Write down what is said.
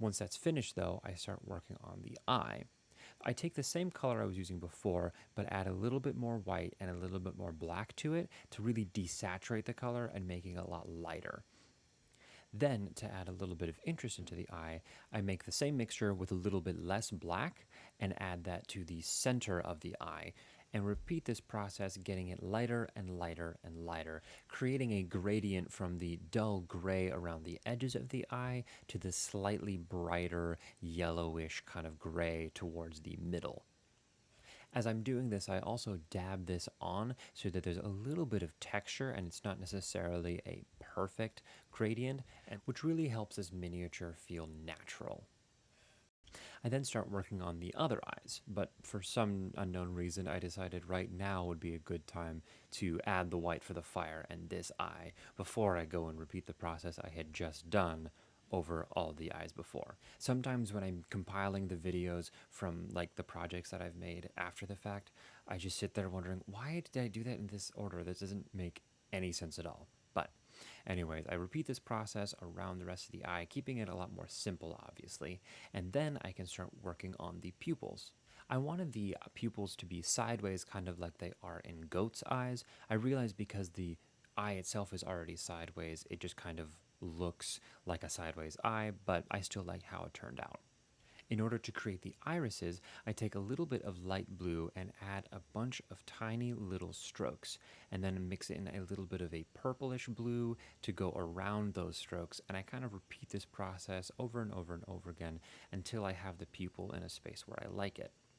Once that's finished though, I start working on the eye. I take the same color I was using before, but add a little bit more white and a little bit more black to it to really desaturate the color and making it a lot lighter. Then, to add a little bit of interest into the eye, I make the same mixture with a little bit less black and add that to the center of the eye and repeat this process, getting it lighter and lighter and lighter, creating a gradient from the dull gray around the edges of the eye to the slightly brighter yellowish kind of gray towards the middle. As I'm doing this, I also dab this on so that there's a little bit of texture and it's not necessarily a perfect gradient, which really helps this miniature feel natural. I then start working on the other eyes, but for some unknown reason, I decided right now would be a good time to add the white for the fire and this eye before I go and repeat the process I had just done over all the eyes before. Sometimes when I'm compiling the videos from like the projects that I've made after the fact, I just sit there wondering, why did I do that in this order? This doesn't make any sense at all. But anyways, I repeat this process around the rest of the eye, keeping it a lot more simple, obviously, and then I can start working on the pupils. I wanted the pupils to be sideways, kind of like they are in goat's eyes. I realized because the eye itself is already sideways, it just kind of looks like a sideways eye, but I still like how it turned out. In order to create the irises, I take a little bit of light blue and add a bunch of tiny little strokes, and then mix in a little bit of a purplish blue to go around those strokes, and I kind of repeat this process over and over and over again until I have the pupil in a space where I like it.